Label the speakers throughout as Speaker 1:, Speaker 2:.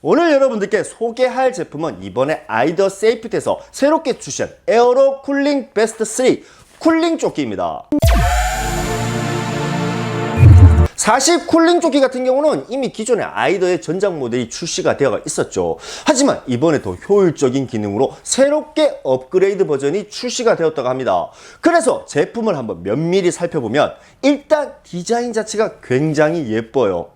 Speaker 1: 오늘 여러분들께 소개할 제품은 이번에 아이더 세이프티에서 새롭게 출시한 에어로 쿨링 베스트 3 쿨링 조끼입니다. 사실 쿨링 조끼 같은 경우는 이미 기존의 아이더의 전작 모델이 출시가 되어 있었죠. 하지만 이번에 더 효율적인 기능으로 새롭게 업그레이드 버전이 출시가 되었다고 합니다. 그래서 제품을 한번 면밀히 살펴보면 일단 디자인 자체가 굉장히 예뻐요.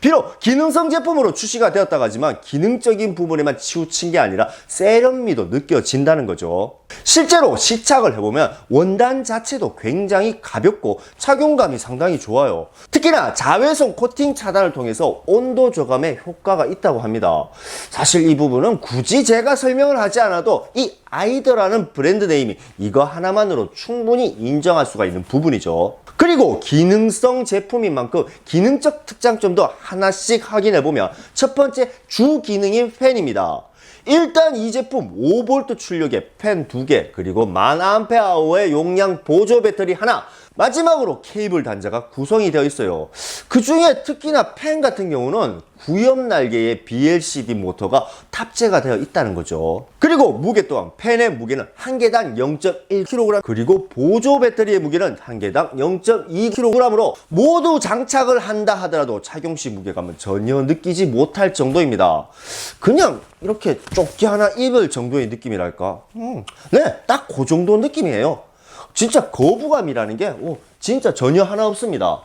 Speaker 1: 비록 기능성 제품으로 출시가 되었다고 하지만 기능적인 부분에만 치우친 게 아니라 세련미도 느껴진다는 거죠. 실제로 시착을 해보면 원단 자체도 굉장히 가볍고 착용감이 상당히 좋아요. 특히나 자외선 코팅 차단을 통해서 온도 저감에 효과가 있다고 합니다. 사실 이 부분은 굳이 제가 설명을 하지 않아도 이 아이더라는 브랜드 네임이 이거 하나만으로 충분히 인정할 수가 있는 부분이죠. 그리고 기능성 제품인 만큼 기능적 특장점도 하나씩 확인해보면 첫 번째 주 기능인 팬입니다. 일단 이 제품 5V 출력의 팬 2개, 그리고 1000mAh의 용량 보조 배터리 하나, 마지막으로 케이블 단자가 구성이 되어 있어요. 그 중에 특히나 팬 같은 경우는 구엽 날개의 BLCD 모터가 탑재가 되어 있다는 거죠. 그리고 무게 또한 팬의 무게는 한 개당 0.1kg, 그리고 보조 배터리의 무게는 한 개당 0.2kg으로 모두 장착을 한다 하더라도 착용 시 무게감은 전혀 느끼지 못할 정도입니다. 그냥 이렇게 조끼 하나 입을 정도의 느낌이랄까? 네, 딱 그 정도 느낌이에요. 진짜 거부감이라는 게 진짜 전혀 하나 없습니다.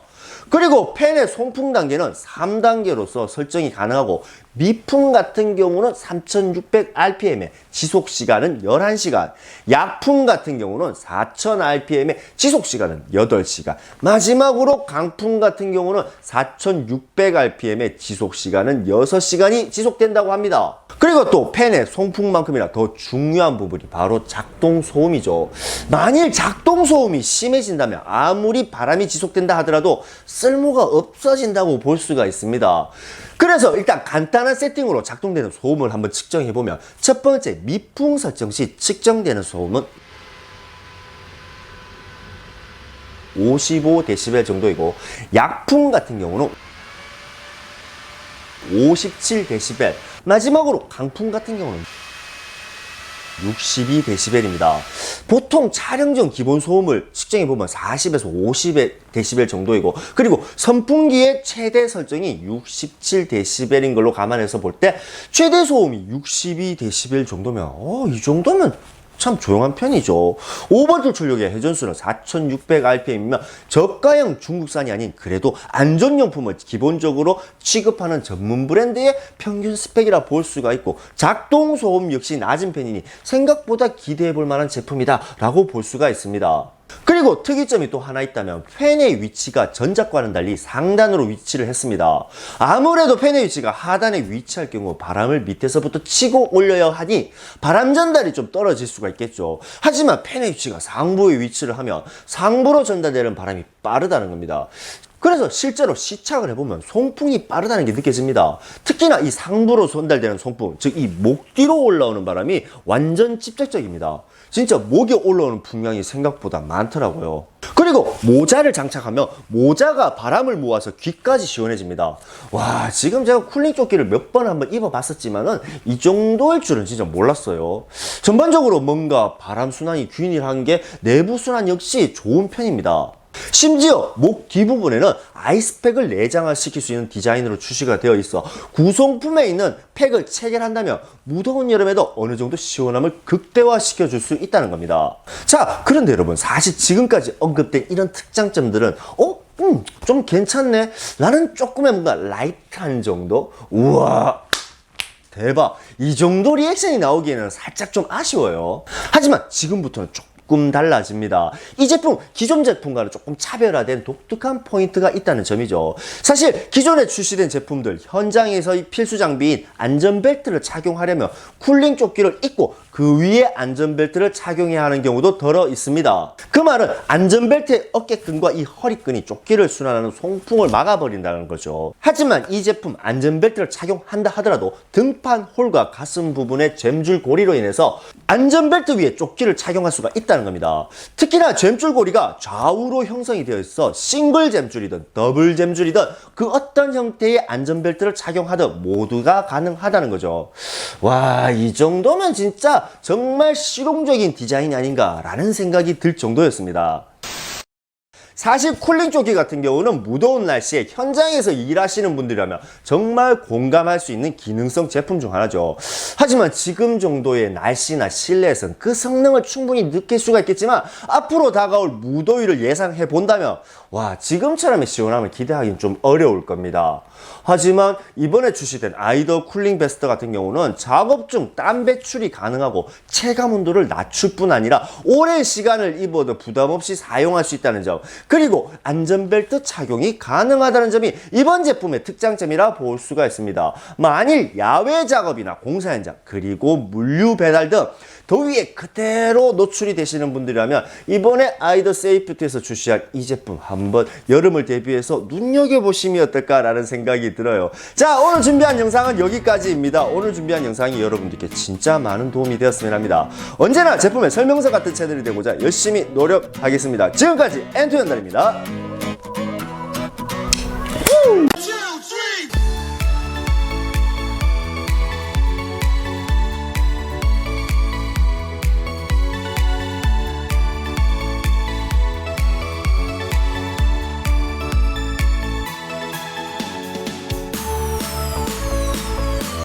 Speaker 1: 그리고 팬의 송풍 단계는 3단계로서 설정이 가능하고 미풍 같은 경우는 3600rpm의 지속 시간은 11시간, 약풍 같은 경우는 4000rpm의 지속 시간은 8시간, 마지막으로 강풍 같은 경우는 4600rpm의 지속 시간은 6시간이 지속된다고 합니다. 그리고 또 팬의 송풍만큼이나 더 중요한 부분이 바로 작동 소음이죠. 만일 작동 소음이 심해진다면 아무리 바람이 지속된다 하더라도 쓸모가 없어진다고 볼 수가 있습니다. 그래서 일단 간단한 세팅으로 작동되는 소음을 한번 측정해보면 첫 번째 미풍 설정 시 측정되는 소음은 55dB 정도이고, 약풍 같은 경우는 57dB, 마지막으로 강풍 같은 경우는 62dB입니다. 보통 촬영 전 기본 소음을 측정해보면 40에서 50dB 정도이고, 그리고 선풍기의 최대 설정이 67dB인 걸로 감안해서 볼 때 최대 소음이 62dB 정도면 이 정도면 참 조용한 편이죠. 5V 출력의 회전수는 4600rpm이면 저가형 중국산이 아닌 그래도 안전용품을 기본적으로 취급하는 전문 브랜드의 평균 스펙이라 볼 수가 있고, 작동 소음 역시 낮은 편이니 생각보다 기대해 볼 만한 제품이다 라고 볼 수가 있습니다. 그리고 특이점이 또 하나 있다면 팬의 위치가 전작과는 달리 상단으로 위치를 했습니다. 아무래도 팬의 위치가 하단에 위치할 경우 바람을 밑에서부터 치고 올려야 하니 바람 전달이 좀 떨어질 수가 있겠죠. 하지만 팬의 위치가 상부에 위치를 하면 상부로 전달되는 바람이 빠르다는 겁니다. 그래서 실제로 시착을 해보면 송풍이 빠르다는 게 느껴집니다. 특히나 이 상부로 전달되는 송풍, 즉 이 목 뒤로 올라오는 바람이 완전 직접적입니다. 진짜 목에 올라오는 풍량이 생각보다 많더라고요. 그리고 모자를 장착하면 모자가 바람을 모아서 귀까지 시원해집니다. 와, 지금 제가 쿨링 조끼를 몇 번 한번 입어봤었지만은 이 정도일 줄은 진짜 몰랐어요. 전반적으로 뭔가 바람 순환이 균일한 게 내부 순환 역시 좋은 편입니다. 심지어 목 뒷부분에는 아이스팩을 내장시킬 수 있는 디자인으로 출시가 되어 있어 구성품에 있는 팩을 체결한다면 무더운 여름에도 어느 정도 시원함을 극대화시켜 줄 수 있다는 겁니다. 자, 그런데 여러분, 사실 지금까지 언급된 이런 특장점들은 좀 괜찮네, 나는 조금의 뭔가 라이트한 정도, 우와 대박, 이 정도 리액션이 나오기에는 살짝 좀 아쉬워요. 하지만 지금부터는 조금 달라집니다. 이 제품 기존 제품과는 조금 차별화된 독특한 포인트가 있다는 점이죠. 사실 기존에 출시된 제품들 현장에서의 필수 장비인 안전벨트를 착용하려면 쿨링 조끼를 입고 그 위에 안전벨트를 착용해야 하는 경우도 덜어 있습니다. 그 말은 안전벨트의 어깨끈과 이 허리끈이 조끼를 순환하는 송풍을 막아버린다는 거죠. 하지만 이 제품 안전벨트를 착용한다 하더라도 등판 홀과 가슴 부분의 잼줄 고리로 인해서 안전벨트 위에 조끼를 착용할 수가 있다는 있다는 겁니다. 특히나 잼줄고리가 좌우로 형성이 되어 있어 싱글 잼줄이든 더블 잼줄이든 그 어떤 형태의 안전벨트를 착용하든 모두가 가능하다는 거죠. 와, 이 정도면 진짜 정말 실용적인 디자인이 아닌가라는 생각이 들 정도였습니다. 사실 쿨링 조끼 같은 경우는 무더운 날씨에 현장에서 일하시는 분들이라면 정말 공감할 수 있는 기능성 제품 중 하나죠. 하지만 지금 정도의 날씨나 실내에서는 그 성능을 충분히 느낄 수가 있겠지만 앞으로 다가올 무더위를 예상해 본다면 와, 지금처럼의 시원함을 기대하기는 좀 어려울 겁니다. 하지만 이번에 출시된 아이더 쿨링 베스트 같은 경우는 작업 중 땀 배출이 가능하고 체감 온도를 낮출 뿐 아니라 오랜 시간을 입어도 부담 없이 사용할 수 있다는 점, 그리고 안전벨트 착용이 가능하다는 점이 이번 제품의 특장점이라 볼 수가 있습니다. 만일 야외 작업이나 공사 현장, 그리고 물류 배달 등 더위에 그대로 노출이 되시는 분들이라면 이번에 아이더 세이프티에서 출시한 이 제품 한번 여름을 대비해서 눈여겨보시면 어떨까라는 생각이 들어요. 자, 오늘 준비한 영상은 여기까지입니다. 오늘 준비한 영상이 여러분들께 진짜 많은 도움이 되었으면 합니다. 언제나 제품의 설명서 같은 채널이 되고자 열심히 노력하겠습니다. 지금까지 엔투연달입니다.